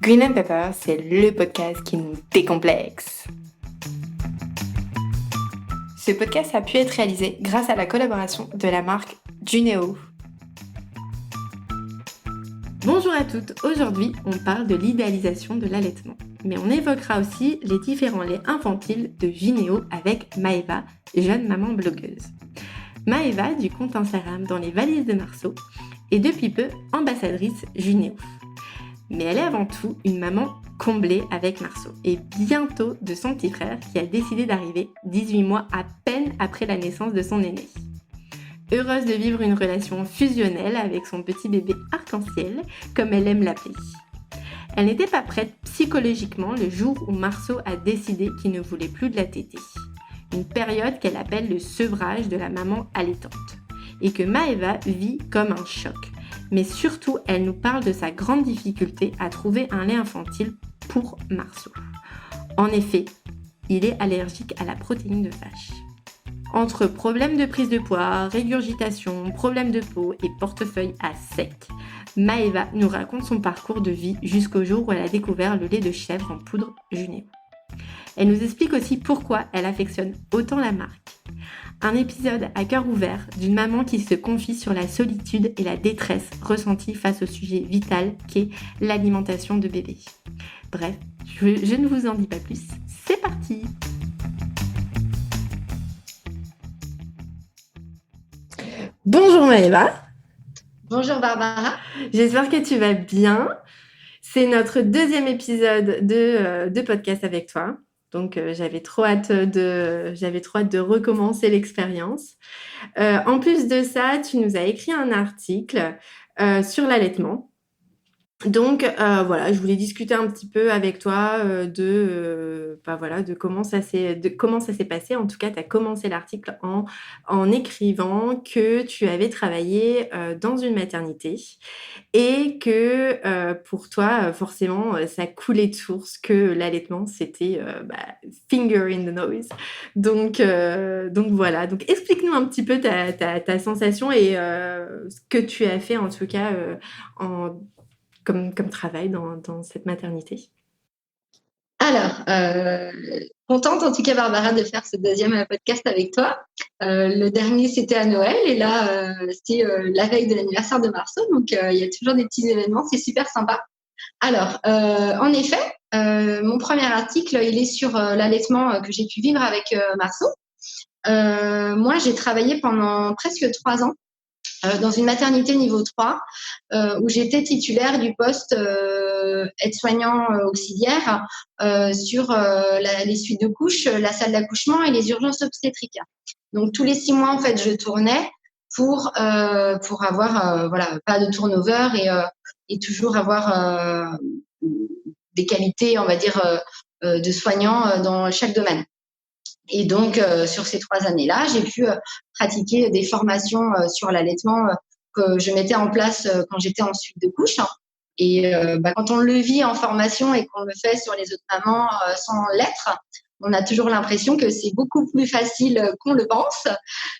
Green and Pepper, c'est le podcast qui nous décomplexe. Ce podcast a pu être réalisé grâce à la collaboration de la marque Juneo. Bonjour à toutes, aujourd'hui on parle de l'idéalisation de l'allaitement. Mais on évoquera aussi les différents laits infantiles de Juneo avec Maëva, jeune maman blogueuse. Maëva, du compte Instagram Dans les valises de Marceau, est depuis peu ambassadrice Juneo. Mais elle est avant tout une maman comblée avec Marceau et bientôt de son petit frère qui a décidé d'arriver 18 mois à peine après la naissance de son aîné. Heureuse de vivre une relation fusionnelle avec son petit bébé arc-en-ciel, comme elle aime l'appeler. Elle n'était pas prête psychologiquement le jour où Marceau a décidé qu'il ne voulait plus de la tétée. Une période qu'elle appelle le sevrage de la maman allaitante et que Maëva vit comme un choc. Mais surtout, elle nous parle de sa grande difficulté à trouver un lait infantile pour Marceau. En effet, il est allergique à la protéine de vache. Entre problèmes de prise de poids, régurgitation, problèmes de peau et portefeuille à sec, Maëva nous raconte son parcours de vie jusqu'au jour où elle a découvert le lait de chèvre en poudre Juneo. Elle nous explique aussi pourquoi elle affectionne autant la marque. Un épisode à cœur ouvert d'une maman qui se confie sur la solitude et la détresse ressentie face au sujet vital qu'est l'alimentation de bébé. Bref, je ne vous en dis pas plus, c'est parti! Bonjour Maëva. Bonjour Barbara. J'espère que tu vas bien. C'est notre deuxième épisode de podcast avec toi. Donc, j'avais trop hâte de recommencer l'expérience. En plus de ça, tu nous as écrit un article sur l'allaitement. Donc, voilà, je voulais discuter un petit peu avec toi de comment ça s'est passé. En tout cas, tu as commencé l'article en écrivant que tu avais travaillé dans une maternité et que pour toi, forcément, ça coulait de source que l'allaitement, c'était finger in the nose. Donc voilà. Donc, explique-nous un petit peu ta sensation et ce que tu as fait, en tout cas, comme travail dans cette maternité. Alors, contente en tout cas Barbara de faire ce deuxième podcast avec toi. Le dernier c'était à Noël et là c'était la veille de l'anniversaire de Marceau, donc il y a toujours des petits événements, c'est super sympa. Alors, en effet, mon premier article il est sur l'allaitement que j'ai pu vivre avec Marceau. Moi j'ai travaillé pendant presque 3 ans dans une maternité niveau 3 où j'étais titulaire du poste aide-soignant auxiliaire sur les suites de couches, la salle d'accouchement et les urgences obstétriques. Donc tous les 6 mois en fait je tournais pour avoir pas de turnover et toujours avoir des qualités on va dire de soignants dans chaque domaine. Et donc, sur ces 3 années-là, j'ai pu pratiquer des formations sur l'allaitement que je mettais en place quand j'étais en suite de couche. Et quand on le vit en formation et qu'on le fait sur les autres mamans sans l'être, on a toujours l'impression que c'est beaucoup plus facile qu'on le pense.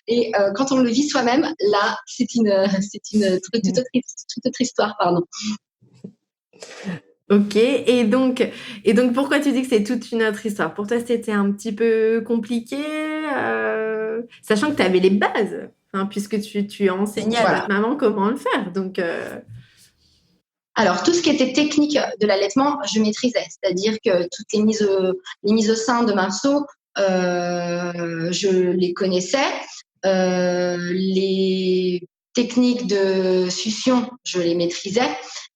Et quand on le vit soi-même, là, c'est une toute autre histoire, pardon. Ok, et donc pourquoi tu dis que c'est toute une autre histoire? Pour toi, c'était un petit peu compliqué, sachant que tu avais les bases, puisque tu as enseigné à d'autres mamans comment le faire. Donc, Alors, tout ce qui était technique de l'allaitement, je maîtrisais. C'est-à-dire que toutes les mises au sein de Marceau, je les connaissais. Les techniques de succion, je les maîtrisais.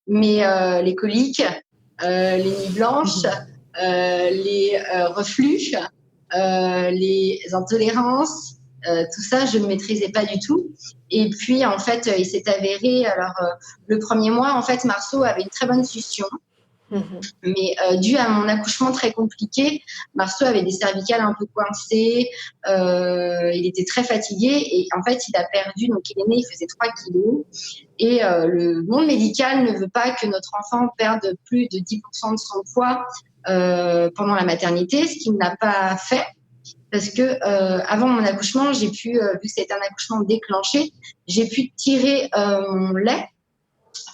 Mais les coliques, les nuits blanches, les reflux, les intolérances, tout ça, je ne maîtrisais pas du tout. Et puis, en fait, il s'est avéré, alors, le premier mois, en fait, Marceau avait une très bonne succion. Mais dû à mon accouchement très compliqué, Marceau avait des cervicales un peu coincées, il était très fatigué et en fait il a perdu, donc il est né, il faisait 3 kilos et le monde médical ne veut pas que notre enfant perde plus de 10% de son poids pendant la maternité, ce qu'il n'a pas fait. Parce que avant mon accouchement, j'ai pu, vu que c'était un accouchement déclenché, j'ai pu tirer mon lait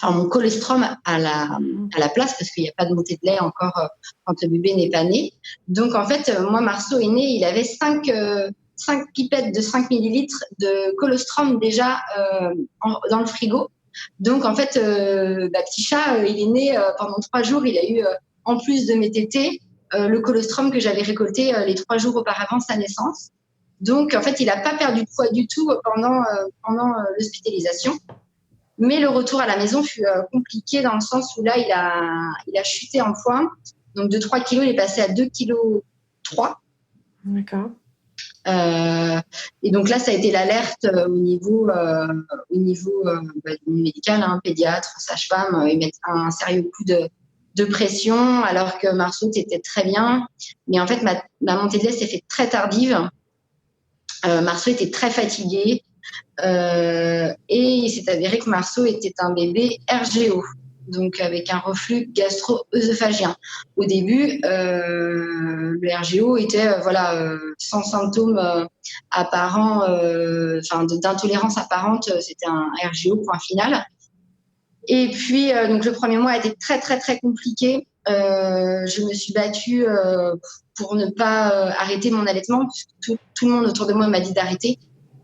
mon colostrum à la place, parce qu'il n'y a pas de montée de lait encore quand le bébé n'est pas né. Donc, en fait, moi, Marceau est né, il avait 5 pipettes de 5 millilitres de colostrum déjà dans le frigo. Donc, en fait, petit chat, il est né pendant 3 jours. Il a eu, en plus de mes tétés, le colostrum que j'avais récolté les 3 jours auparavant sa naissance. Donc, en fait, il n'a pas perdu de poids du tout pendant l'hospitalisation. Mais le retour à la maison fut compliqué dans le sens où là, il a chuté en poids. Donc, de 3 kilos, il est passé à 2,3 kilos. D'accord. Et donc là, ça a été l'alerte au niveau médical, pédiatre, sage-femme, ils mettent un sérieux coup de pression, alors que Marceau était très bien. Mais en fait, ma montée de lait s'est fait très tardive. Marceau était très fatigué. Et il s'est avéré que Marceau était un bébé RGO, donc avec un reflux gastro-œsophagien. Au début, le RGO était sans symptômes apparents, d'intolérance apparente, c'était un RGO, point final. Et puis, donc le premier mois a été très, très, très compliqué. Je me suis battue pour ne pas arrêter mon allaitement, puisque tout le monde autour de moi m'a dit d'arrêter,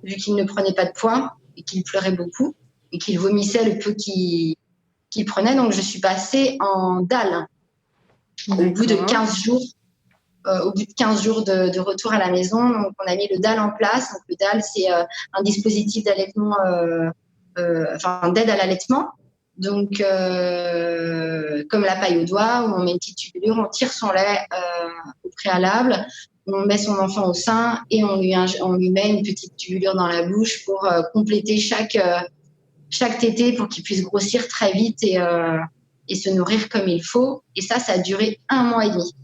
vu qu'il ne prenait pas de poids et qu'il pleurait beaucoup et qu'il vomissait le peu qu'il prenait. Donc, je suis passée en DAL au bout de 15 jours. Au bout de 15 jours de retour à la maison, donc on a mis le DAL en place. Donc, le DAL, c'est un dispositif d'allaitement, d'aide à l'allaitement. Donc, comme la paille au doigt, où on met une petite tubulure, on tire son lait au préalable, on met son enfant au sein et on lui met une petite tubulure dans la bouche pour compléter chaque tétée pour qu'il puisse grossir très vite et se nourrir comme il faut. Et ça a duré 1 mois et demi.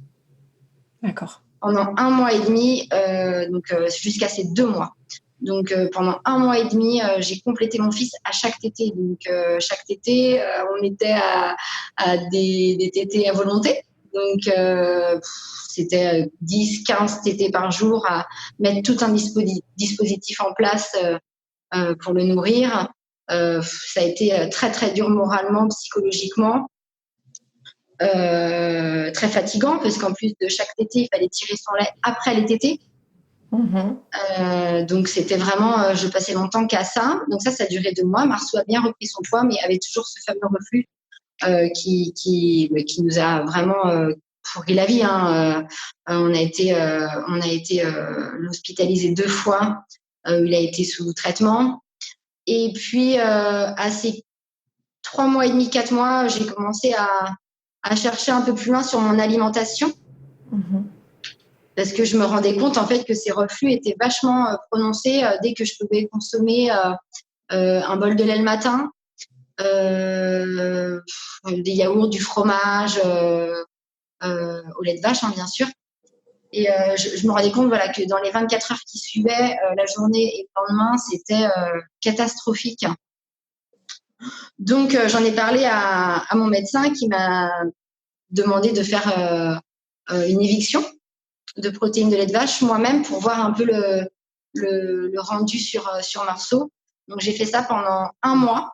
D'accord. Pendant 1 mois et demi, jusqu'à ces 2 mois. Donc, pendant 1 mois et demi, j'ai complété mon fils à chaque tétée. Donc, chaque tétée, on était à des tétées à volonté. Donc, c'était 10, 15 tétées par jour à mettre tout un dispositif en place pour le nourrir. Ça a été très, très dur moralement, psychologiquement. Très fatigant, parce qu'en plus de chaque tétée, il fallait tirer son lait après les tétées. Donc c'était vraiment, je passais longtemps qu'à ça. Donc ça a duré 2 mois. Marceau a bien repris son poids, mais avait toujours ce fameux reflux qui nous a vraiment pourri la vie. On a été hospitalisé 2 fois. Il a été sous traitement. Et puis à ces 3 mois et demi, 4 mois, j'ai commencé à chercher un peu plus loin sur mon alimentation. Parce que je me rendais compte en fait que ces reflux étaient vachement prononcés dès que je pouvais consommer un bol de lait le matin, des yaourts, du fromage, au lait de vache, bien sûr. Et je me rendais compte que dans les 24 heures qui suivaient, la journée et le lendemain, c'était catastrophique. Donc, j'en ai parlé à mon médecin qui m'a demandé de faire une éviction de protéines de lait de vache moi-même pour voir un peu le rendu sur Marceau. Donc, j'ai fait ça pendant 1 mois.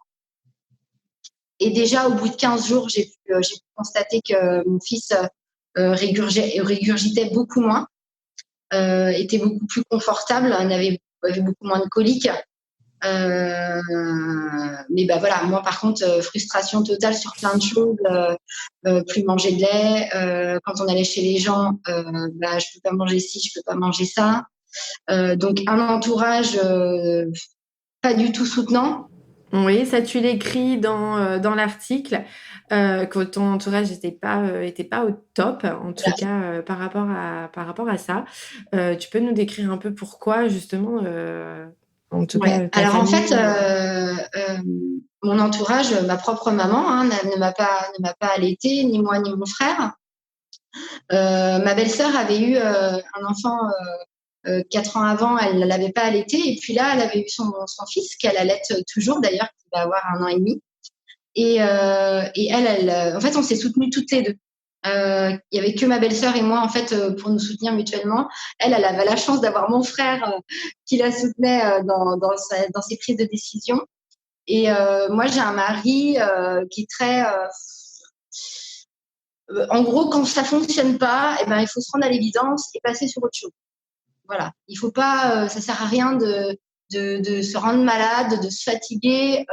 Et déjà, au bout de 15 jours, j'ai pu constater que mon fils régurgitait beaucoup moins, était beaucoup plus confortable, avait beaucoup moins de coliques. Mais moi par contre, frustration totale sur plein de choses, plus manger de lait, quand on allait chez les gens, je peux pas manger ci, je peux pas manger ça, donc un entourage pas du tout soutenant. Oui, ça tu l'écris dans l'article, que ton entourage était pas au top, en tout cas par rapport à ça. Tu peux nous décrire un peu pourquoi justement, en tout cas ta Alors famille... en fait, mon entourage, ma propre maman ne m'a pas allaitée, ni moi ni mon frère. Ma belle-sœur avait eu un enfant 4 ans avant, elle ne l'avait pas allaité, et puis là elle avait eu son fils qu'elle allaite toujours d'ailleurs, qui va avoir 1 an et demi. Et elle, en fait, on s'est soutenues toutes les deux. Il y avait que ma belle-sœur et moi en fait pour nous soutenir mutuellement. Elle avait la chance d'avoir mon frère qui la soutenait dans ses prises de décision. Et moi, j'ai un mari qui est très... en gros, quand ça fonctionne pas, eh ben, il faut se rendre à l'évidence et passer sur autre chose. Voilà. Il faut pas... ça sert à rien de se rendre malade, de se fatiguer.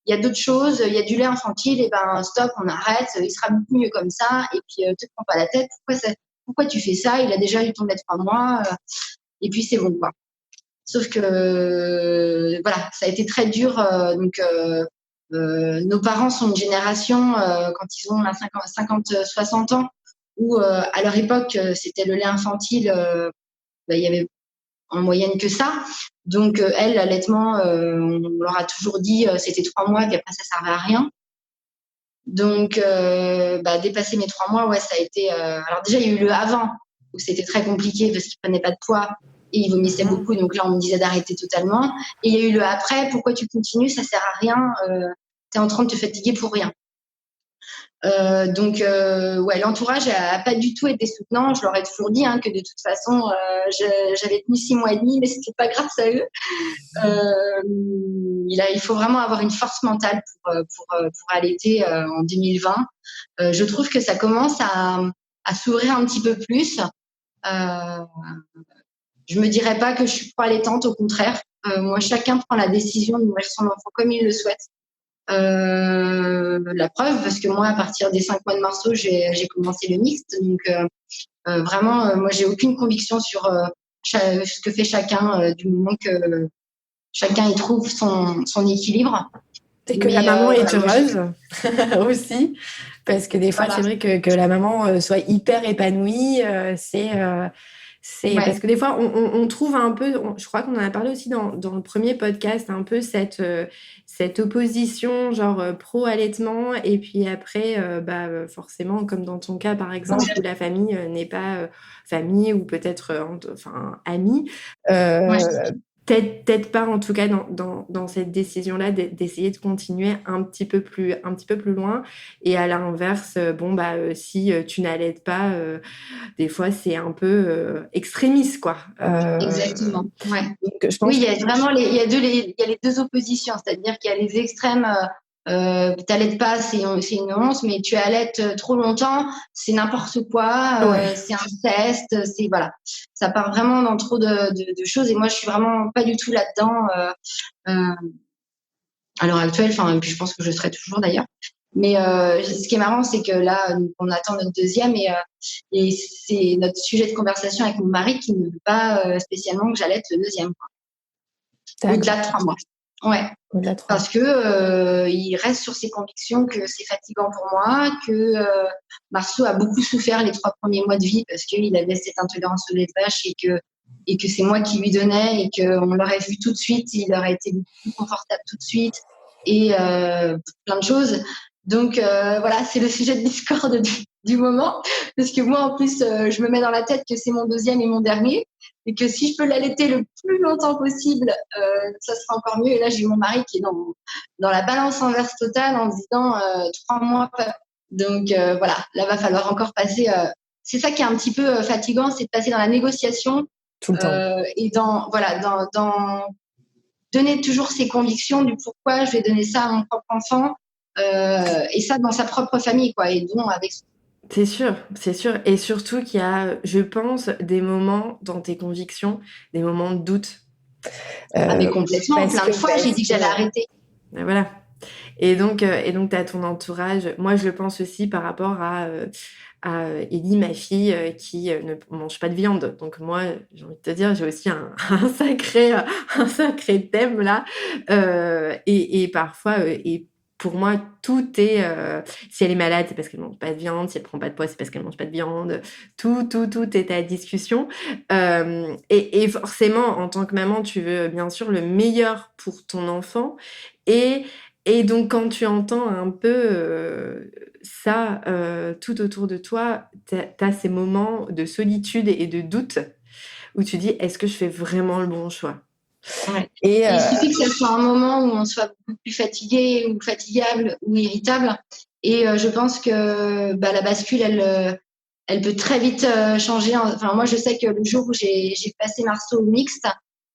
Il y a d'autres choses. Il y a du lait infantile. Et ben, stop, on arrête. Il sera beaucoup mieux comme ça. Et puis, te prends pas la tête. Pourquoi tu fais ça? Il a déjà eu ton lait de 3 mois. Et puis, c'est bon, quoi. Sauf que, voilà, ça a été très dur. Nos parents sont une génération, quand ils ont 50, 60 ans, où à leur époque, c'était le lait infantile, il y avait en moyenne que ça. Donc, elle, l'allaitement, on leur a toujours dit c'était 3 mois, puis après, ça servait à rien. Donc, dépasser mes 3 mois, ouais, ça a été... alors déjà, il y a eu le avant, où c'était très compliqué parce qu'ils prenaient pas de poids et ils vomissaient beaucoup. Donc là, on me disait d'arrêter totalement. Et il y a eu le après, pourquoi tu continues? Ça sert à rien. Tu es en train de te fatiguer pour rien. Ouais, l'entourage a pas du tout été soutenant. Je leur ai toujours dit que de toute façon, j'avais tenu 6 mois et demi, mais c'était pas grâce à eux. Il faut vraiment avoir une force mentale pour allaiter en 2020. Je trouve que ça commence à s'ouvrir un petit peu plus. Je me dirais pas que je suis pro-allaitante, au contraire. Moi, chacun prend la décision de nourrir son enfant comme il le souhaite. La preuve, parce que moi, à partir des 5 mois de Marceau, j'ai commencé le mixte. Donc, vraiment, moi, j'ai aucune conviction sur ce que fait chacun du moment que chacun y trouve son équilibre. Et que la maman est heureuse aussi. Parce que des fois, c'est vrai que la maman soit hyper épanouie, parce que des fois, on trouve un peu, je crois qu'on en a parlé aussi dans le premier podcast, un peu cette opposition, genre pro-allaitement, et puis après, forcément, comme dans ton cas, par exemple, où la famille n'est pas famille ou peut-être amie, peut-être pas, en tout cas, dans cette décision-là, d'essayer de continuer un petit peu plus loin. Et à l'inverse, si tu n'allaites pas, des fois, c'est un peu extrémiste, quoi. Exactement. Ouais. Donc, je pense oui, il y a vraiment il y a les deux oppositions, c'est-à-dire qu'il y a les extrêmes. T'allaites pas, c'est une honte, mais tu allaites trop longtemps, c'est n'importe quoi, c'est inceste, c'est voilà. Ça part vraiment dans trop de choses et moi je suis vraiment pas du tout là-dedans à l'heure actuelle. Enfin, et puis je pense que je serai toujours d'ailleurs. Mais ce qui est marrant, c'est que là, on attend notre deuxième et c'est notre sujet de conversation avec mon mari qui ne veut pas spécialement que j'allaite le deuxième. Au-delà de 3 mois. Ouais. Parce que il reste sur ses convictions que c'est fatigant pour moi, que Marceau a beaucoup souffert les 3 premiers mois de vie parce qu'il avait cette intolérance au lait de vache et que c'est moi qui lui donnais et qu'on l'aurait vu tout de suite, il aurait été beaucoup plus confortable tout de suite et plein de choses. Donc voilà, c'est le sujet de discorde du moment parce que moi en plus je me mets dans la tête que c'est mon deuxième et mon dernier et que si je peux l'allaiter le plus longtemps possible, ça sera encore mieux. Et là j'ai mon mari qui est dans la balance inverse totale en se disant 3 mois. Donc voilà, là va falloir encore passer. C'est ça qui est un petit peu fatigant, c'est de passer dans la négociation tout le temps. Et dans donner toujours ses convictions du pourquoi je vais donner ça à mon propre enfant. Et ça dans sa propre famille, quoi, et donc avec. C'est sûr. Et surtout qu'il y a, je pense, des moments dans tes convictions, des moments de doute. Mais complètement, plein de fois, j'ai dit que j'allais arrêter. Voilà. Et donc, tu as ton entourage. Moi, je le pense aussi par rapport à Ellie, ma fille, qui ne mange pas de viande. Donc moi, j'ai envie de te dire, j'ai aussi un sacré thème là. Et parfois, et pour moi, tout est... si elle est malade, c'est parce qu'elle mange pas de viande. Si elle prend pas de poids, c'est parce qu'elle mange pas de viande. Tout est à discussion. Et forcément, en tant que maman, tu veux bien sûr le meilleur pour ton enfant. Et donc, quand tu entends un peu ça tout autour de toi, tu as ces moments de solitude et de doute où tu dis, est-ce que je fais vraiment le bon choix? Ouais. Et il suffit que ce soit un moment où on soit beaucoup plus fatigué ou fatigable ou irritable. Et je pense que la bascule, elle peut très vite changer. Enfin, moi, je sais que le jour où j'ai passé Marceau au mixte,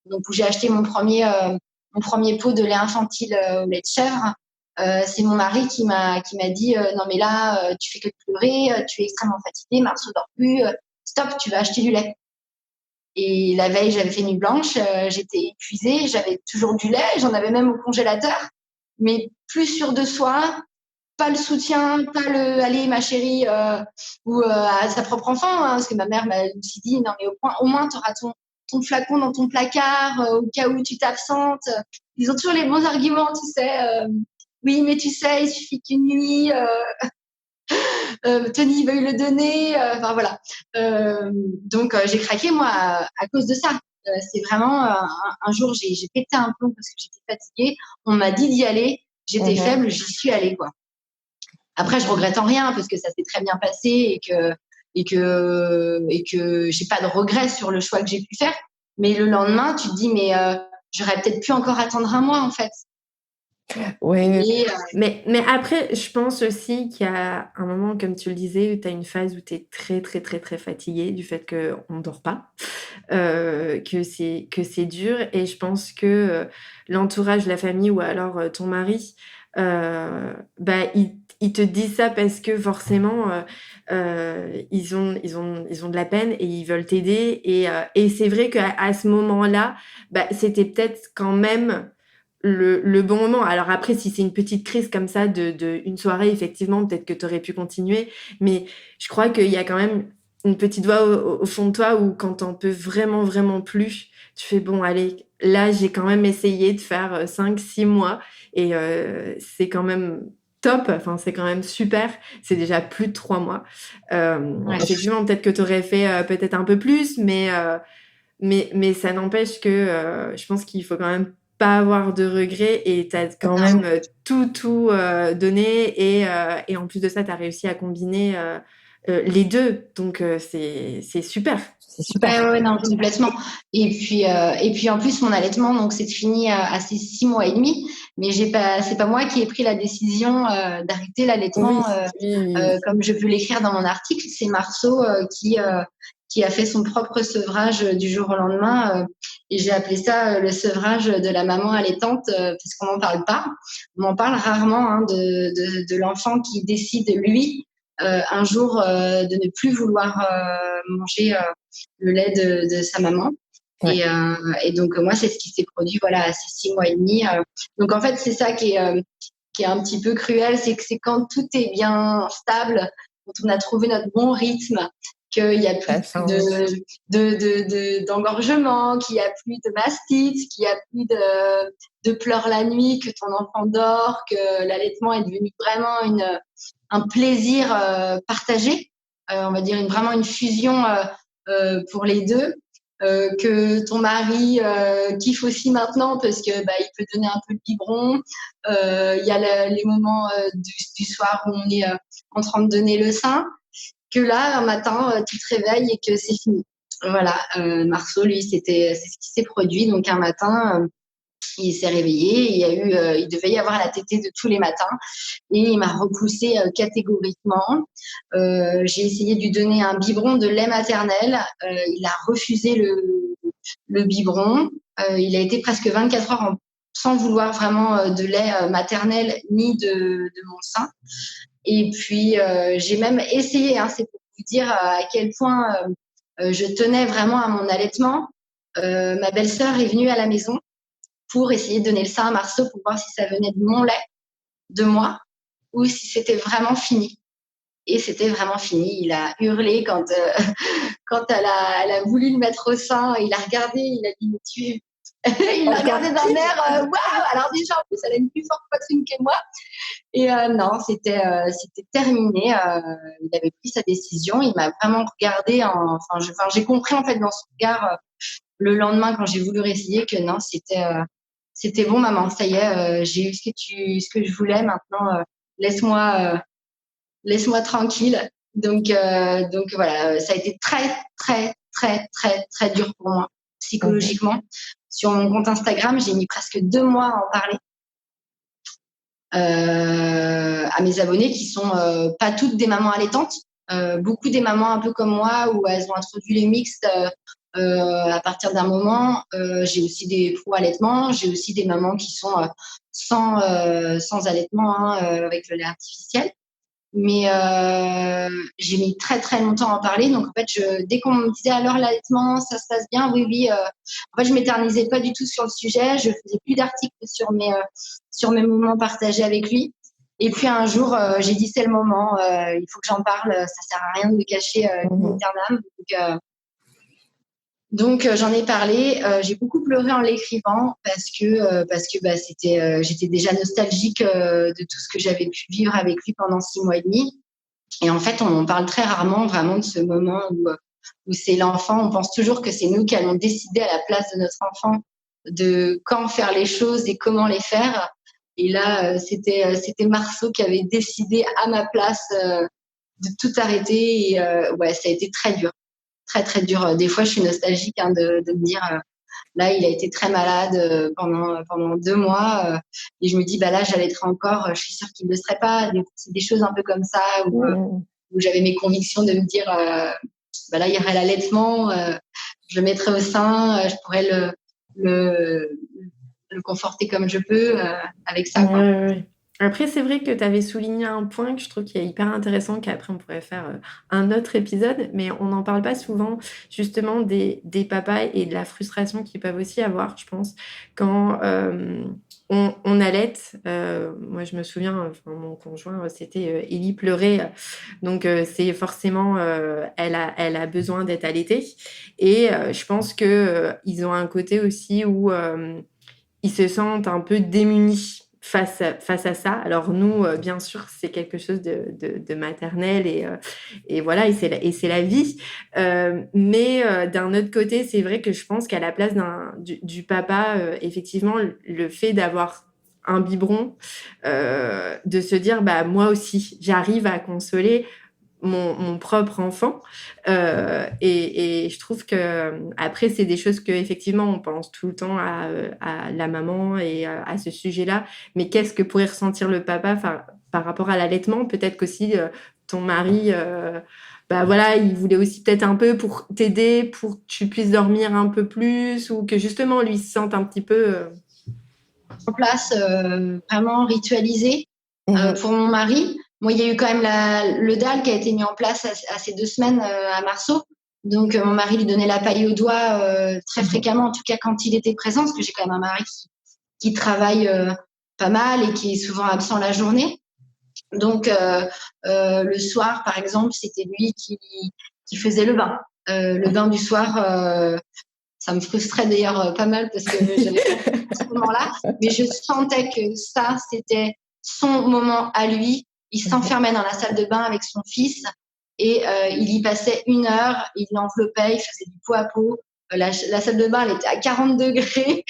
donc où j'ai acheté mon premier mon premier pot de lait infantile au lait de chèvre, c'est mon mari qui m'a dit non mais là tu fais que de pleurer, tu es extrêmement fatiguée, Marceau dort plus, stop, tu vas acheter du lait. Et la veille, j'avais fait nuit blanche, j'étais épuisée, j'avais toujours du lait, j'en avais même au congélateur, mais plus sûre de soi, pas le soutien, pas le allez ma chérie ou à sa propre enfant, hein, parce que ma mère m'a aussi dit non mais au moins tu auras ton flacon dans ton placard au cas où tu t'absentes. Ils ont toujours les bons arguments, tu sais. Oui, mais tu sais, il suffit qu'une nuit, Tony veuille le donner. Enfin voilà. Donc j'ai craqué moi à cause de ça. C'est vraiment un jour j'ai pété un plomb parce que j'étais fatiguée. On m'a dit d'y aller. J'étais faible, j'y suis allée quoi. Après, je regrette en rien parce que ça s'est très bien passé et que j'ai pas de regrets sur le choix que j'ai pu faire. Mais le lendemain, tu te dis mais j'aurais peut-être pu encore attendre un mois en fait. Ouais. Mais après, je pense aussi qu'il y a un moment, comme tu le disais, où tu as une phase où tu es très, très, très, très fatigué du fait qu'on ne dort pas, que c'est dur. Et je pense que l'entourage, la famille ou alors ton mari, ils te disent ça parce que forcément, ils ont de la peine et ils veulent t'aider. Et c'est vrai qu'à ce moment-là, c'était peut-être quand même le bon moment. Alors après, si c'est une petite crise comme ça de une soirée, effectivement, peut-être que tu aurais pu continuer. Mais je crois qu'il y a quand même une petite voix au fond de toi où quand t'en peux vraiment, vraiment plus, tu fais bon, allez, là, j'ai quand même essayé de faire 5-6 mois et c'est quand même top, enfin, c'est quand même super. C'est déjà plus de 3 mois. Effectivement, peut-être que tu aurais fait peut-être un peu plus, mais ça n'empêche que je pense qu'il faut quand même pas avoir de regrets et t'as quand même tout donné et en plus de ça, t'as réussi à combiner les deux. Donc, c'est super. C'est super. Ouais, non, complètement. Et puis en plus, mon allaitement, donc c'est fini à ces 6 mois et demi, mais c'est pas moi qui ai pris la décision d'arrêter l'allaitement comme je peux l'écrire dans mon article. C'est Marceau qui a fait son propre sevrage du jour au lendemain. Et j'ai appelé ça le sevrage de la maman allaitante parce qu'on n'en parle pas. On en parle rarement hein, de l'enfant qui décide, lui, un jour de ne plus vouloir manger le lait de sa maman. Ouais. Et donc, moi, c'est ce qui s'est produit voilà, à ces 6 mois et demi. Donc, en fait, c'est ça qui est un petit peu cruel, c'est que c'est quand tout est bien stable, quand on a trouvé notre bon rythme, qu'il n'y a plus d'engorgement, qu'il n'y a plus de mastite, qu'il n'y a plus de pleurs la nuit, que ton enfant dort, que l'allaitement est devenu vraiment un plaisir partagé, on va dire vraiment une fusion pour les deux. Que ton mari kiffe aussi maintenant parce que il peut donner un peu le biberon. Il y a les moments du soir où on est en train de donner le sein. Que là, un matin, tu te réveilles et que c'est fini. Voilà, Marceau, lui, c'est ce qui s'est produit. Donc un matin, il s'est réveillé. Il devait y avoir la tétée de tous les matins et il m'a repoussée catégoriquement. J'ai essayé de lui donner un biberon de lait maternel. Il a refusé le biberon. Il a été presque 24 heures sans vouloir vraiment de lait maternel ni de mon sein. Et puis, j'ai même essayé, hein, c'est pour vous dire à quel point je tenais vraiment à mon allaitement. Ma belle-sœur est venue à la maison pour essayer de donner le sein à Marceau pour voir si ça venait de mon lait, de moi, ou si c'était vraiment fini. Et c'était vraiment fini. Il a hurlé quand elle a voulu le mettre au sein. Il a regardé, il a dit, mais tu... il a regardé d'un air, waouh. Alors déjà, en plus, elle a une plus forte poitrine que moi. Et non, c'était terminé. Il avait pris sa décision. Il m'a vraiment regardé. J'ai compris en fait dans son regard le lendemain quand j'ai voulu réessayer que non, c'était bon, maman. Ça y est, j'ai eu ce que je voulais. Maintenant, laisse-moi tranquille. Donc voilà, ça a été très, très, très, très, très dur pour moi psychologiquement. Sur mon compte Instagram, j'ai mis presque 2 mois à en parler. À mes abonnés qui sont pas toutes des mamans allaitantes, beaucoup des mamans un peu comme moi où elles ont introduit les mixtes À partir d'un moment, j'ai aussi des pro-allaitements, j'ai aussi des mamans qui sont sans allaitement, avec le lait artificiel. Mais j'ai mis très très longtemps à en parler. Donc en fait, dès qu'on me disait alors l'allaitement, ça se passe bien, oui, oui. En fait, je m'éternisais pas du tout sur le sujet. Je faisais plus d'articles sur mes moments partagés avec lui. Et puis un jour, j'ai dit c'est le moment. Il faut que j'en parle. Ça sert à rien de me cacher une éternelle. Donc j'en ai parlé. J'ai beaucoup pleuré en l'écrivant parce que j'étais déjà nostalgique de tout ce que j'avais pu vivre avec lui pendant 6 mois et demi. Et en fait, on en parle très rarement vraiment de ce moment où c'est l'enfant. On pense toujours que c'est nous qui allons décider à la place de notre enfant de quand faire les choses et comment les faire. Et là, c'était Marceau qui avait décidé à ma place de tout arrêter. Et ouais, ça a été très dur, très très dur. Des fois, je suis nostalgique de me dire. Là, il a été très malade pendant 2 mois et je me dis, bah là, j'allaiterai encore. Je suis sûre qu'il ne le serait pas. C'est des choses un peu comme ça où j'avais mes convictions de me dire, bah là, il y aurait l'allaitement, je le mettrai au sein, je pourrais le, le conforter comme je peux avec ça, quoi. Ouais. Après, c'est vrai que tu avais souligné un point que je trouve qui est hyper intéressant, qu'après on pourrait faire un autre épisode, mais on n'en parle pas souvent, justement, des papas et de la frustration qu'ils peuvent aussi avoir, je pense, quand on allaite. Moi, je me souviens, enfin, mon conjoint, c'était Ellie pleurait, donc c'est forcément, elle a besoin d'être allaitée. Et je pense que ils ont un côté aussi où ils se sentent un peu démunis face à ça. Alors nous, bien sûr, c'est quelque chose de maternel et voilà, et c'est la vie. Mais d'un autre côté, c'est vrai que je pense qu'à la place du papa, effectivement, le fait d'avoir un biberon, de se dire, bah moi aussi, j'arrive à consoler mon propre enfant. Et je trouve que après, c'est des choses que effectivement on pense tout le temps à la maman et à ce sujet-là. Mais qu'est-ce que pourrait ressentir le papa par rapport à l'allaitement? Peut-être qu'aussi ton mari, bah voilà, il voulait aussi peut-être un peu pour t'aider, pour que tu puisses dormir un peu plus, ou que justement lui se sente un petit peu. En place, vraiment ritualisé pour mon mari. Moi, il y a eu quand même le DAL qui a été mis en place à ces 2 semaines à Marceau. Donc, mon mari lui donnait la paille au doigt très fréquemment, en tout cas quand il était présent, parce que j'ai quand même un mari qui travaille pas mal et qui est souvent absent la journée. Donc, le soir, par exemple, c'était lui qui faisait le bain. Le bain du soir, ça me frustrait d'ailleurs pas mal parce que j'avais pas ce moment-là, mais je sentais que ça, c'était son moment à lui. Il s'enfermait dans la salle de bain avec son fils et il y passait 1 heure, il l'enveloppait, il faisait du pot à pot. La salle de bain, elle était à 40 degrés.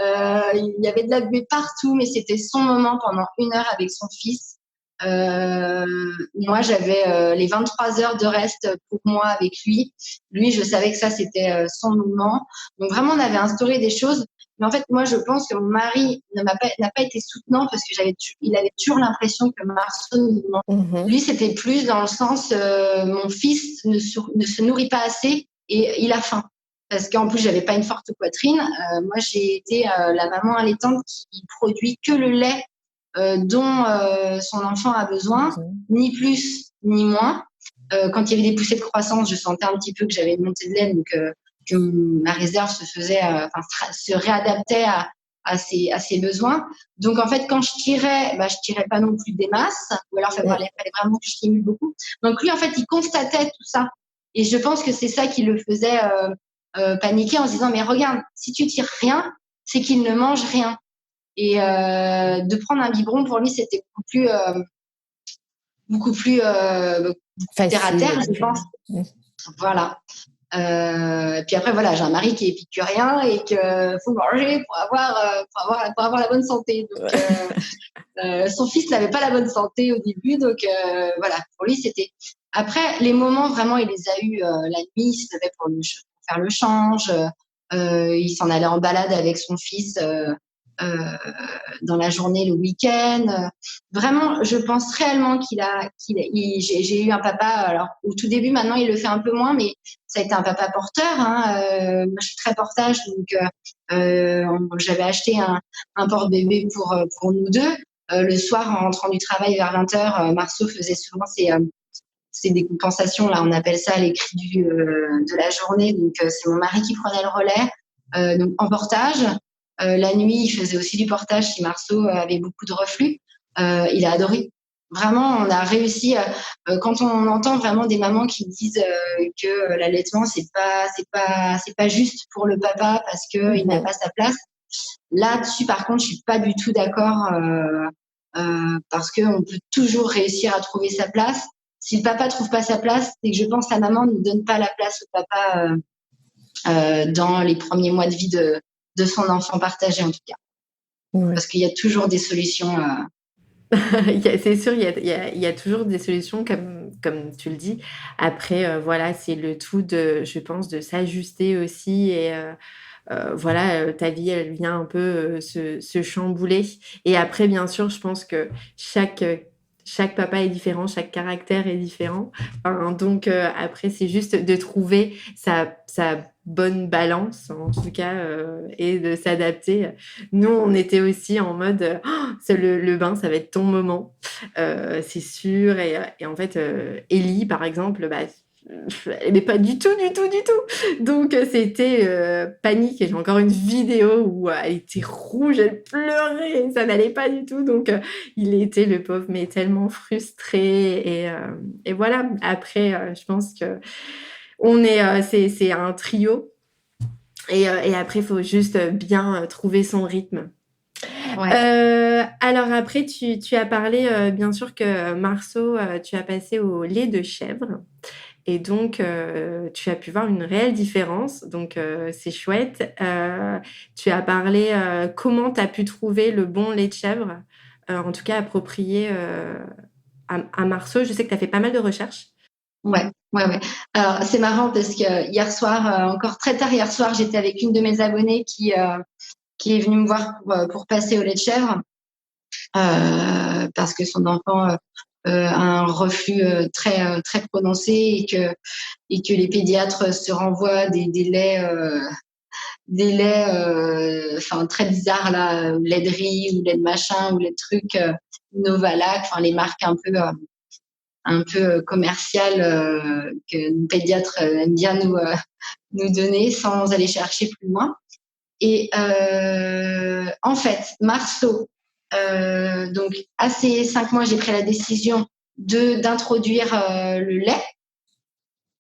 Il y avait de la buée partout, mais c'était son moment pendant 1 heure avec son fils. Moi, j'avais les 23 heures de reste pour moi avec lui. Lui, je savais que ça, c'était son moment. Donc, vraiment, on avait instauré des choses. Mais en fait, moi, je pense que mon mari n'a pas été soutenant parce que il avait toujours l'impression que Marceau nous manquait. Lui, c'était plus dans le sens, mon fils ne se nourrit pas assez et il a faim. Parce qu'en plus, j'avais pas une forte poitrine. Moi, j'ai été la maman allaitante qui produit que le lait dont son enfant a besoin, ni plus ni moins. Quand il y avait des poussées de croissance, je sentais un petit peu que j'avais une montée de lait, donc que ma réserve se réadaptait à ses besoins. Donc en fait, quand je tirais pas non plus des masses, ou alors il fallait vraiment que je stimule beaucoup. Donc lui, en fait, il constatait tout ça. Et je pense que c'est ça qui le faisait paniquer en se disant, mais regarde, si tu tires rien, c'est qu'il ne mange rien. Et de prendre un biberon, pour lui, c'était beaucoup plus terre à terre, je pense. Voilà. Puis après, voilà, j'ai un mari qui est épicurien et qu'il faut manger pour avoir la bonne santé. Donc, son fils n'avait pas la bonne santé au début. Donc, voilà, pour lui, c'était... Après, les moments, vraiment, il les a eus la nuit. Il se levait pour faire le change. Il s'en allait en balade avec son fils euh, dans la journée, le week-end. Vraiment, je pense réellement j'ai eu un papa, alors au tout début, maintenant il le fait un peu moins, mais ça a été un papa porteur. Hein. Moi, je suis très portage, donc j'avais acheté un porte-bébé pour nous deux. Le soir, en rentrant du travail vers 20h, Marceau faisait souvent ses décompensations, là, on appelle ça les cris de la journée. Donc, c'est mon mari qui prenait le relais, donc en portage. La nuit, il faisait aussi du portage si Marceau avait beaucoup de reflux. Il a adoré. Vraiment, on a réussi. Quand on entend vraiment des mamans qui disent que l'allaitement c'est pas juste pour le papa parce que il n'a pas sa place. Là-dessus, par contre, je suis pas du tout d'accord parce que on peut toujours réussir à trouver sa place. Si le papa trouve pas sa place, c'est que je pense que la maman ne donne pas la place au papa dans les premiers mois de vie de son enfant partagé, en tout cas. Ouais. Parce qu'il y a toujours des solutions. C'est sûr, il y a toujours des solutions comme tu le dis. Après, voilà, c'est le tout je pense, de s'ajuster aussi et voilà, ta vie, elle vient un peu se chambouler. Et après, bien sûr, je pense que chaque papa est différent, chaque caractère est différent. Enfin, donc, après, c'est juste de trouver sa bonne balance, en tout cas, et de s'adapter. Nous, on était aussi en mode, c'est le bain, ça va être ton moment, c'est sûr. Et en fait, Ellie, par exemple, bah, mais pas du tout, du tout, du tout. Donc, c'était panique. Et j'ai encore une vidéo où elle était rouge, elle pleurait, ça n'allait pas du tout. Donc, il était, le pauvre, mais tellement frustré. Et voilà, après, je pense que c'est un trio. Et après, il faut juste bien trouver son rythme. Ouais. Alors après, tu as parlé, bien sûr, que Marceau, tu as passé au lait de chèvre. Et donc, tu as pu voir une réelle différence. Donc, c'est chouette. Tu as parlé comment tu as pu trouver le bon lait de chèvre, en tout cas approprié à Marceau. Je sais que tu as fait pas mal de recherches. Ouais, ouais, ouais. Alors, c'est marrant parce que hier soir, encore très tard hier soir, j'étais avec une de mes abonnées qui est venue me voir pour passer au lait de chèvre parce que son enfant a un reflux très prononcé et que les pédiatres se renvoient des laits enfin très bizarres là, lait de riz ou lait de machin ou lait de trucs Novalac, enfin les marques un peu commerciales que nos pédiatres aiment bien nous donner sans aller chercher plus loin. Et en fait, Marceau, donc à ces 5 mois, j'ai pris la décision d'introduire le lait,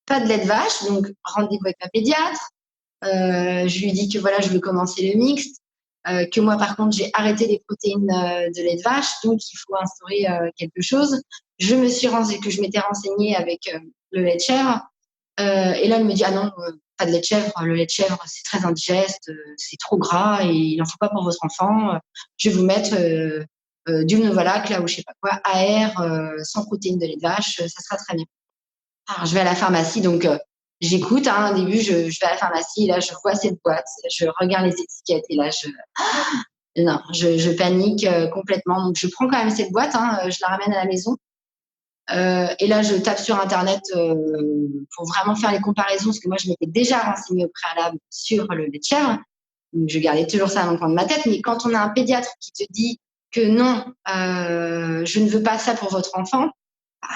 pas de lait de vache, donc rendez-vous avec ma pédiatre. Je lui dis que voilà, je veux commencer le mixte, que moi par contre j'ai arrêté les protéines de lait de vache, donc il faut instaurer quelque chose. Je m'étais renseignée avec le lait de chèvre, et là elle me dit ah non, pas de lait de chèvre, le lait de chèvre c'est très indigeste, c'est trop gras et il n'en faut pas pour votre enfant. Je vais vous mettre du Novalac là ou je sais pas quoi, AR sans protéines de lait de vache, ça sera très bien. Alors, je vais à la pharmacie, donc j'écoute. Hein, au début, je vais à la pharmacie, et là, je vois cette boîte, je regarde les étiquettes, et là, non, je panique complètement. Donc, je prends quand même cette boîte, hein, je la ramène à la maison. Et là, je tape sur Internet pour vraiment faire les comparaisons, parce que moi, je m'étais déjà renseignée au préalable sur le lait de chèvre. Donc, je gardais toujours ça dans le coin de ma tête. Mais quand on a un pédiatre qui te dit que non, je ne veux pas ça pour votre enfant, bah,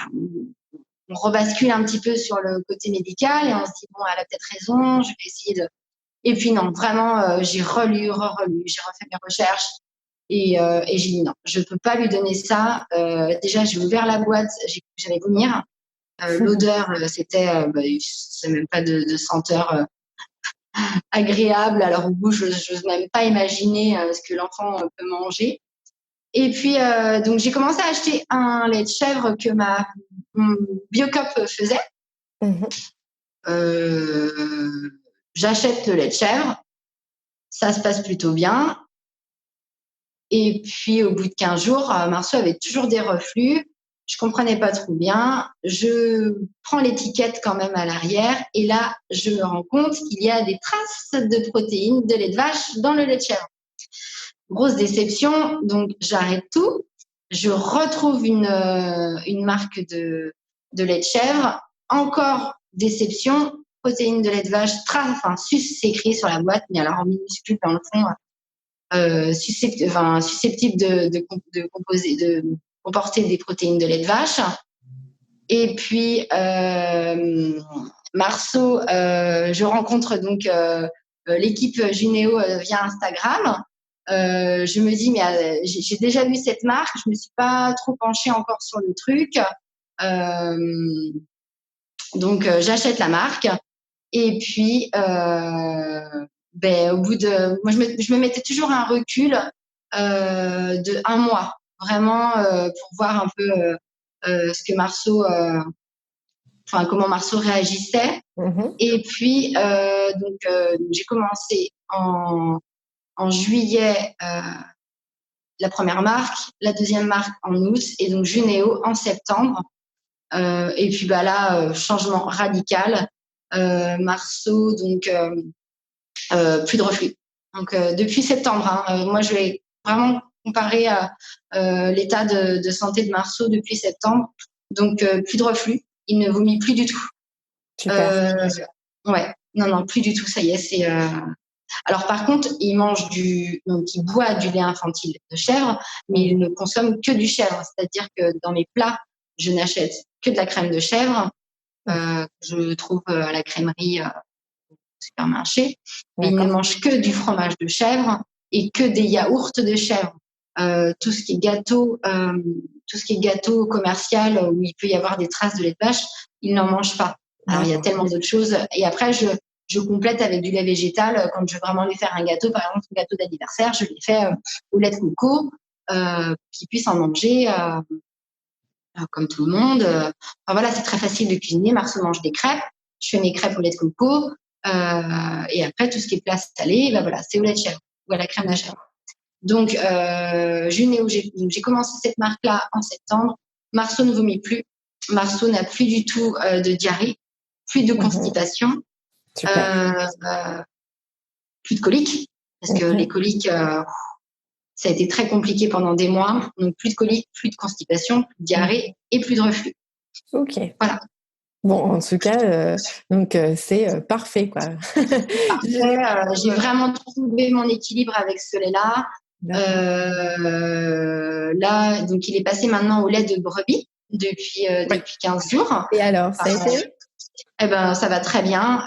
on rebascule un petit peu sur le côté médical et on se dit bon, elle a peut-être raison, je vais essayer de. Et puis non, vraiment, j'ai relu, j'ai refait mes recherches et j'ai dit non, je peux pas lui donner ça. Déjà, j'ai ouvert la boîte, j'allais vomir. L'odeur, c'est même pas de senteur agréable. Alors au goût, je n'ose même pas imaginer ce que l'enfant peut manger. Et puis, donc, j'ai commencé à acheter un lait de chèvre que mon Biocop faisait. J'achète le lait de chèvre, ça se passe plutôt bien. Et puis, au bout de 15 jours, Marceau avait toujours des reflux. Je comprenais pas trop bien. Je prends l'étiquette quand même à l'arrière. Et là, je me rends compte qu'il y a des traces de protéines de lait de vache dans le lait de chèvre. grosse déception. Donc, j'arrête tout. Je retrouve une marque de lait de chèvre. Encore déception. Protéines de lait de vache, sus, c'est écrit sur la boîte, mais alors en minuscule dans le fond, susceptible de comporter des protéines de lait de vache. Et puis, Marceau, je rencontre donc l'équipe Junéo via Instagram. Je me dis, mais j'ai déjà vu cette marque, je me suis pas trop penchée encore sur le truc. Donc, j'achète la marque. Et puis, au bout moi, je me mettais toujours un recul de 1 mois, vraiment, pour voir un peu ce que comment Marceau réagissait. Et puis, j'ai commencé en juillet la première marque, la deuxième marque en août, et donc Junéo en septembre. Et puis là, changement radical. Marceau, donc plus de reflux. Donc depuis septembre, moi je vais vraiment comparer l'état de santé de Marceau depuis septembre. Donc plus de reflux, il ne vomit plus du tout. Super. Ouais, non, plus du tout, ça y est, c'est. Alors par contre, il boit du lait infantile de chèvre, mais il ne consomme que du chèvre. C'est-à-dire que dans mes plats, je n'achète que de la crème de chèvre. Je trouve à la crèmerie supermarché. Et il ne mange que du fromage de chèvre et que des yaourts de chèvre. Tout ce qui est gâteau commercial où il peut y avoir des traces de lait de vache, il n'en mange pas. Alors il y a tellement d'autres choses. Et après, je complète avec du lait végétal quand je veux vraiment lui faire un gâteau, par exemple un gâteau d'anniversaire, je l'ai fait au lait de coco, qu'il puisse en manger comme tout le monde. Voilà, c'est très facile de cuisiner. Marceau mange des crêpes. Je fais mes crêpes au lait de coco. Et après, tout ce qui est plat salé, voilà, c'est au lait de chèvre ou à la crème de chèvre. Donc, Junéo, j'ai commencé cette marque-là en septembre. Marceau ne vomit plus. Marceau n'a plus du tout de diarrhée, plus de constipation, plus de coliques, parce que les coliques, ça a été très compliqué pendant des mois. Donc, plus de coliques, plus de constipation, plus de diarrhée et plus de reflux. Ok. Voilà. Bon, en tout cas, c'est parfait, quoi. Parfait. J'ai vraiment trouvé mon équilibre avec ce lait-là. Là, donc, il est passé maintenant au lait de brebis depuis 15 jours. Et alors, ça a été ? Eh ben, ça va très bien.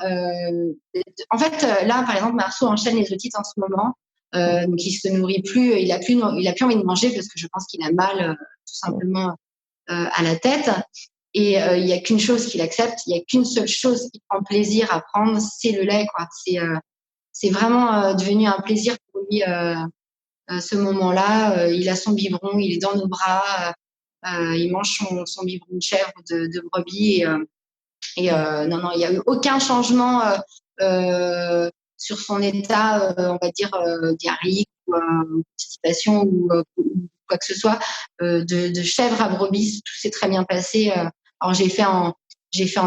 En fait, là, par exemple, Marceau enchaîne les otites en ce moment. Donc, il se nourrit plus. Il a plus envie de manger parce que je pense qu'il a mal, tout simplement, à la tête. Et il y a qu'une chose qu'il accepte. Il y a qu'une seule chose qu'il prend plaisir à prendre, c'est le lait, quoi. C'est vraiment devenu un plaisir pour lui. Ce moment-là, il a son biberon, il est dans nos bras, il mange son biberon de chèvre de brebis. Non, il n'y a eu aucun changement sur son état, on va dire, diarrhéique ou constipation ou quoi que ce soit. De chèvre à brebis, tout s'est très bien passé. Alors, j'ai fait en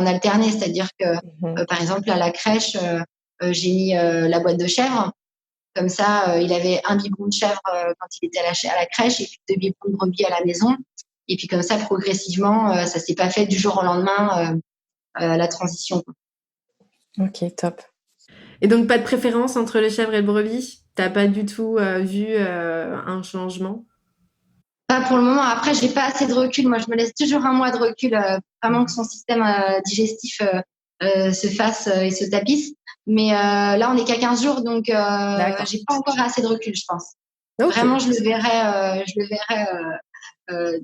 alterné, c'est-à-dire que, par exemple, à la crèche, j'ai mis la boîte de chèvre. Comme ça, il avait un biberon de chèvre quand il était à la crèche et puis 2 biberons de brebis à la maison. Et puis comme ça, progressivement, ça s'est pas fait du jour au lendemain, la transition. Ok, top. Et donc, pas de préférence entre le chèvre et le brebis? T'as pas du tout vu un changement? Pas pour le moment. Après, j'ai pas assez de recul. Moi, je me laisse toujours 1 mois de recul, vraiment que son système digestif se fasse et se tapisse. Mais là, on n'est qu'à 15 jours, donc j'ai pas encore assez de recul, je pense. Okay. Vraiment, je le verrai.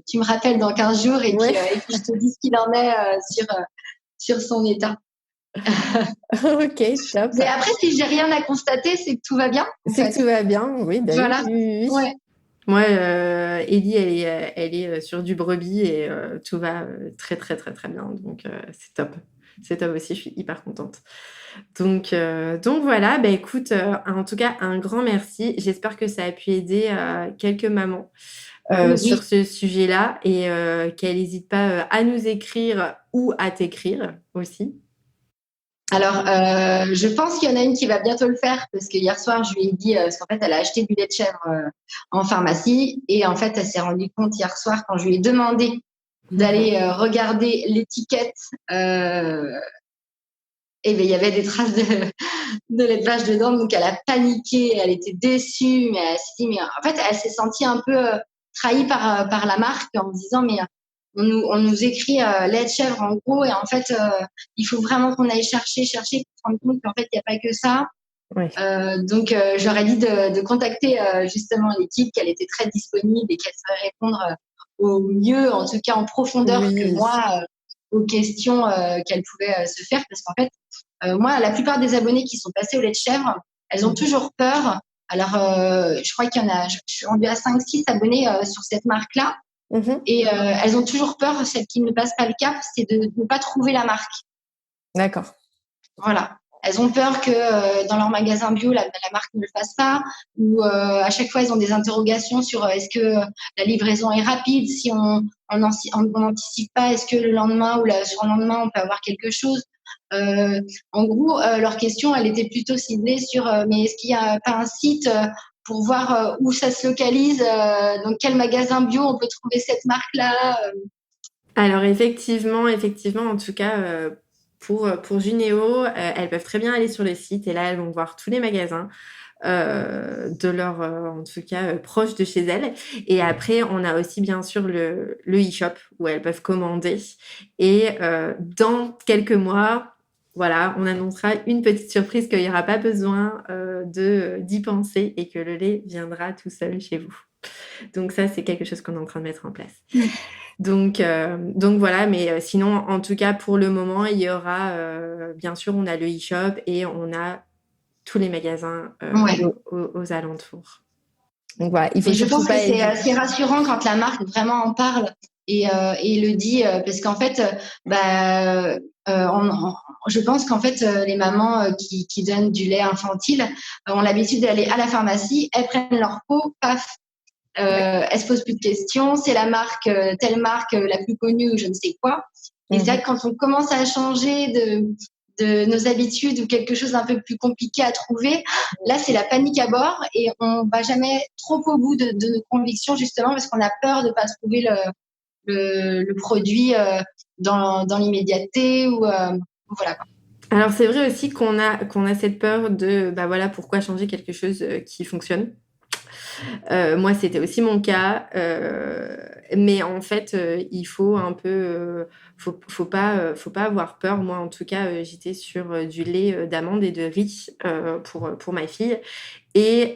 Tu me rappelles dans 15 jours et puis je te dis ce qu'il en est sur son état. Ok, top. Mais après, si j'ai rien à constater, c'est que tout va bien. Que tout va bien, oui. Voilà. Oui. Ouais. Moi, Ellie, elle est sur du brebis et tout va très, très, très, très bien. Donc, c'est top. C'est top aussi, je suis hyper contente. Donc voilà, écoute, en tout cas, un grand merci. J'espère que ça a pu aider quelques mamans sur ce sujet-là et qu'elles n'hésitent pas à nous écrire ou à t'écrire aussi. Alors, je pense qu'il y en a une qui va bientôt le faire parce que hier soir, je lui ai dit, parce qu'en fait, elle a acheté du lait de chèvre en pharmacie et en fait, elle s'est rendue compte hier soir quand je lui ai demandé d'aller regarder l'étiquette. Et ben, il y avait des traces de lait de vache dedans, donc elle a paniqué, elle était déçue, mais elle s'est dit, mais en fait, elle s'est sentie un peu trahie par la marque en se disant, mais on nous écrit lait de chèvre en gros, et en fait, il faut vraiment qu'on aille chercher, pour se rendre compte qu'en fait, il n'y a pas que ça. Oui. Donc, j'aurais dit de contacter justement l'équipe, qu'elle était très disponible et qu'elle saurait répondre au mieux, en tout cas en profondeur que moi, aux questions qu'elle pouvait se faire, parce qu'en fait, moi, la plupart des abonnés qui sont passés au lait de chèvre, elles ont toujours peur. Alors, je crois qu'il y en a, je suis rendue à 5-6 abonnés sur cette marque-là. Et elles ont toujours peur, celles qui ne passent pas le cap, c'est de ne pas trouver la marque. D'accord. Voilà. Elles ont peur que dans leur magasin bio, la marque ne le fasse pas, ou à chaque fois, elles ont des interrogations sur est-ce que la livraison est rapide, si on n'anticipe pas, est-ce que le lendemain ou le surlendemain, on peut avoir quelque chose. En gros, leur question, elle était plutôt ciblée sur mais est-ce qu'il n'y a pas un site pour voir où ça se localise, dans quel magasin bio on peut trouver cette marque-là. Alors effectivement, en tout cas, pour Junéo, elles peuvent très bien aller sur le site et là, elles vont voir tous les magasins de leur, en tout cas, proche de chez elles. Et après, on a aussi bien sûr le e-shop où elles peuvent commander. Et dans quelques mois, voilà, on annoncera une petite surprise qu'il n'y aura pas besoin d'y penser et que le lait viendra tout seul chez vous. Donc ça, c'est quelque chose qu'on est en train de mettre en place. Donc voilà, mais sinon, en tout cas, pour le moment, il y aura, bien sûr, on a le e-shop et on a tous les magasins aux alentours. Donc voilà, il faut et je pense que pas c'est rassurant quand la marque vraiment en parle et le dit, parce qu'en fait, je pense qu'en fait, les mamans qui donnent du lait infantile ont l'habitude d'aller à la pharmacie, elles prennent leur pot, paf, elles se posent plus de questions, c'est la marque, telle marque la plus connue ou je ne sais quoi. Et c'est vrai que quand on commence à changer de nos habitudes ou quelque chose d'un peu plus compliqué à trouver, là c'est la panique à bord et on va jamais trop au bout de nos convictions justement parce qu'on a peur de pas trouver le produit dans l'immédiateté ou voilà. Alors c'est vrai aussi qu'on a cette peur de voilà, pourquoi changer quelque chose qui fonctionne. Moi, c'était aussi mon cas, mais en fait, il faut un peu, faut pas avoir peur. Moi, en tout cas, j'étais sur du lait d'amande et de riz pour ma fille. Et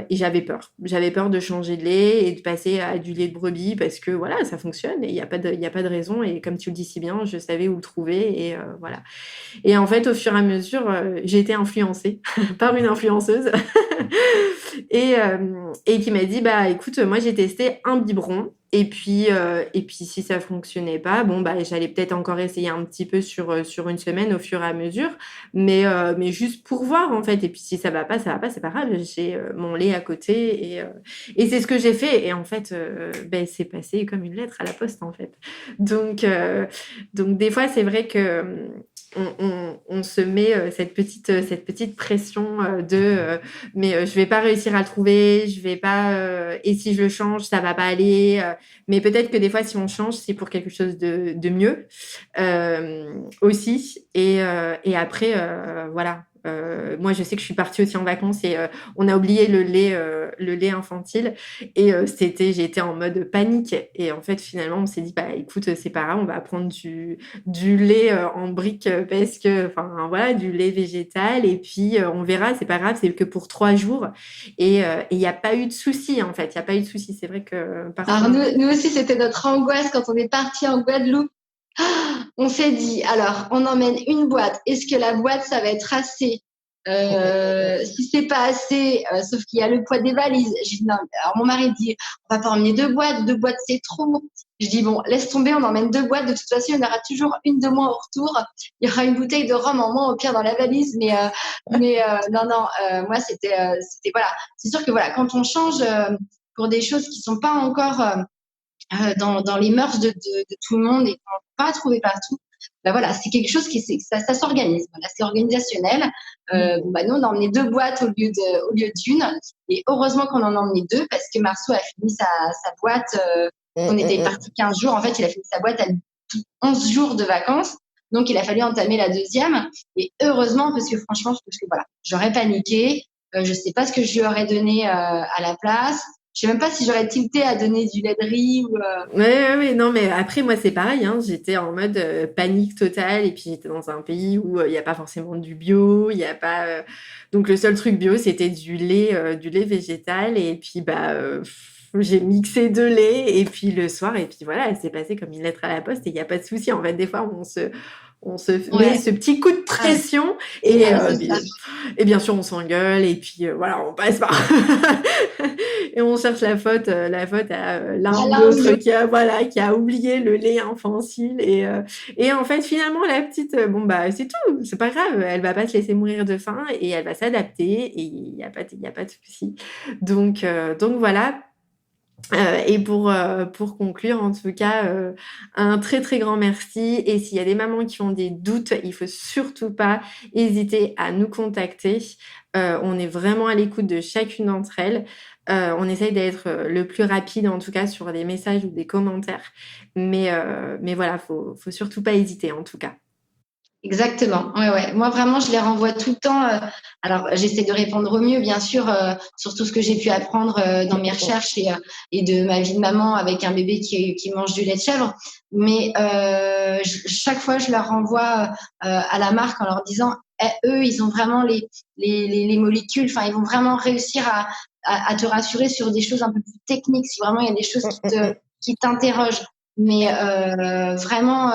j'avais peur. J'avais peur de changer de lait et de passer à du lait de brebis parce que voilà, ça fonctionne et il y a pas de raison. Et comme tu le dis si bien, je savais où le trouver et voilà. Et en fait, au fur et à mesure, j'ai été influencée par une influenceuse et qui m'a dit bah écoute, moi j'ai testé un biberon. Et puis si ça fonctionnait pas, bon bah j'allais peut-être encore essayer un petit peu sur une semaine au fur et à mesure, mais juste pour voir en fait. Et puis si ça va pas, c'est pas grave. J'ai mon lait à côté et c'est ce que j'ai fait. Et en fait, c'est passé comme une lettre à la poste en fait. Donc des fois c'est vrai que on se met cette petite pression mais je vais pas réussir à le trouver, je vais pas et si je le change ça va pas aller, mais peut-être que des fois si on change c'est pour quelque chose de mieux aussi et après voilà. Moi, je sais que je suis partie aussi en vacances et on a oublié le lait infantile et j'ai été en mode panique et en fait finalement on s'est dit bah écoute c'est pas grave, on va prendre du lait en brique parce que enfin voilà, du lait végétal et puis on verra, c'est pas grave, c'est que pour 3 jours et il n'y a pas eu de souci en fait, il y a pas eu de souci. C'est vrai que parfois... Alors nous aussi c'était notre angoisse quand on est parti en Guadeloupe. On s'est dit, alors, on emmène une boîte. Est-ce que la boîte, ça va être assez si c'est pas assez, sauf qu'il y a le poids des valises. J'ai dit, non. Alors, mon mari dit, on va pas emmener 2 boîtes. 2 boîtes, c'est trop. Je dis, bon, laisse tomber, on emmène 2 boîtes. De toute façon, il y en aura toujours une de moins au retour. Il y aura une bouteille de rhum en moins, au pire, dans la valise. Mais non, moi, c'était voilà. C'est sûr que voilà, quand on change pour des choses qui sont pas encore dans les mœurs de tout le monde et qu'on ne peut pas trouver partout, Ben voilà, c'est quelque chose ça s'organise. Voilà, c'est organisationnel. Nous, on a emmené 2 boîtes au lieu d'une. Et heureusement qu'on en a emmené 2 parce que Marceau a fini sa boîte. On était parti 15 jours. En fait, il a fini sa boîte à 11 jours de vacances. Donc, il a fallu entamer la 2e. Et heureusement, parce que franchement, voilà, j'aurais paniqué. Je sais pas ce que je lui aurais donné à la place. Je sais même pas si j'aurais tilté à donner du lait de riz ou. Ouais, non, mais après, moi, c'est pareil, hein. J'étais en mode panique totale, et puis j'étais dans un pays où il n'y a pas forcément du bio, il n'y a pas. Donc, le seul truc bio, c'était du lait végétal, et puis, j'ai mixé 2 laits, et puis le soir, et puis voilà, elle s'est passée comme une lettre à la poste, et il n'y a pas de souci. En fait, des fois, on se met ce petit coup de pression, et bien sûr, on s'engueule, et puis voilà, on passe par. Et on cherche la faute à l'un ou l'autre qui a oublié le lait infantile. Et en fait, finalement, la petite, c'est tout, c'est pas grave, elle va pas se laisser mourir de faim, et elle va s'adapter, et il y a pas de souci. Donc voilà. Et pour conclure, en tout cas, un très très grand merci. Et s'il y a des mamans qui ont des doutes, il faut surtout pas hésiter à nous contacter. On est vraiment à l'écoute de chacune d'entre elles. On essaye d'être le plus rapide, en tout cas, sur des messages ou des commentaires. Mais voilà, faut surtout pas hésiter, en tout cas. Exactement. Ouais. Moi, vraiment, je les renvoie tout le temps. Alors, j'essaie de répondre au mieux, bien sûr, sur tout ce que j'ai pu apprendre dans mes recherches et de ma vie de maman avec un bébé qui mange du lait de chèvre. Mais chaque fois, je leur renvoie à la marque en leur disant, eux, ils ont vraiment les molécules. Enfin, ils vont vraiment réussir à te rassurer sur des choses un peu plus techniques. Si vraiment il y a des choses qui t'interrogent. Mais vraiment,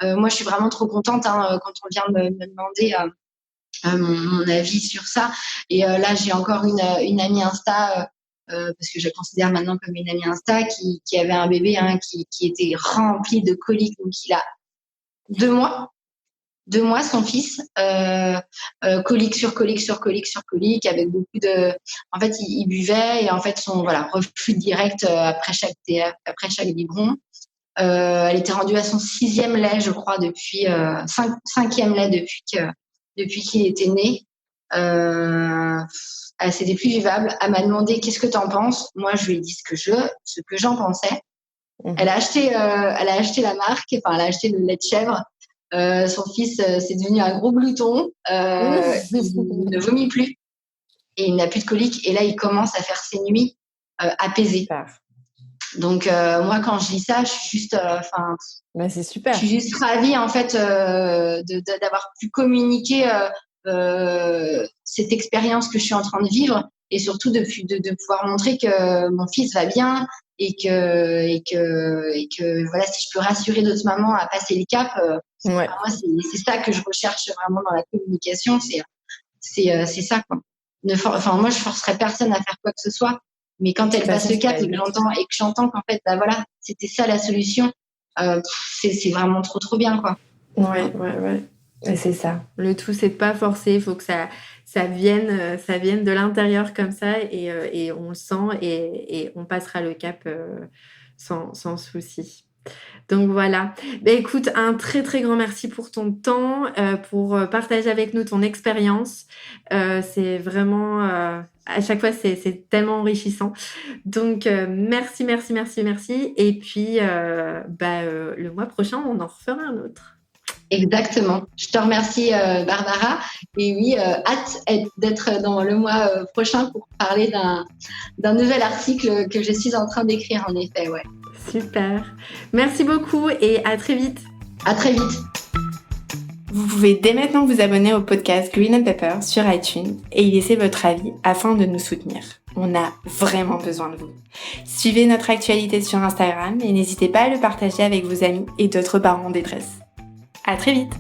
moi, je suis vraiment trop contente quand on vient me demander mon avis sur ça. Et là, j'ai encore une amie Insta, parce que je la considère maintenant comme une amie Insta, qui avait un bébé qui était rempli de coliques. Donc, il a 2 mois. 2 mois, son fils, colique sur colique sur colique sur colique, avec beaucoup de. En fait, il buvait, et en fait, son reflux direct après chaque biberon. Elle était rendue à son 6e lait, je crois, depuis 5e lait depuis qu'il était né. C'était plus vivable. Elle m'a demandé qu'est-ce que tu en penses. Moi, je lui ai dit ce que j'en pensais. Elle a acheté la marque, enfin, elle a acheté le lait de chèvre. Son fils, c'est devenu un gros glouton. Il ne vomit plus et il n'a plus de coliques. Et là, il commence à faire ses nuits apaisées. Donc moi, quand je lis ça, je suis juste, c'est super. Je suis juste ravie en fait d'avoir pu communiquer cette expérience que je suis en train de vivre, et surtout de pouvoir montrer que mon fils va bien, et que voilà, si je peux rassurer d'autres mamans à passer le cap, moi c'est ça que je recherche vraiment dans la communication, c'est ça quoi. Moi je forcerai personne à faire quoi que ce soit. Mais quand elle passe le cap et que j'entends qu'en fait, voilà, c'était ça la solution, c'est vraiment trop, trop bien, quoi. Ouais. Et c'est ça. Le tout, c'est de pas forcer. Il faut que ça vienne de l'intérieur comme ça, et on le sent, et on passera le cap sans souci. Donc voilà. Écoute, un très très grand merci pour ton temps, pour partager avec nous ton expérience. C'est vraiment, à chaque fois, c'est tellement enrichissant. Donc merci. Et puis, le mois prochain, on en refera un autre. Exactement. Je te remercie, Barbara. Et oui, hâte d'être dans le mois prochain pour parler d'un nouvel article que je suis en train d'écrire, en effet. Ouais. Super. Merci beaucoup et à très vite. À très vite. Vous pouvez dès maintenant vous abonner au podcast Green and Pepper sur iTunes et y laisser votre avis afin de nous soutenir. On a vraiment besoin de vous. Suivez notre actualité sur Instagram et n'hésitez pas à le partager avec vos amis et d'autres parents en détresse. À très vite!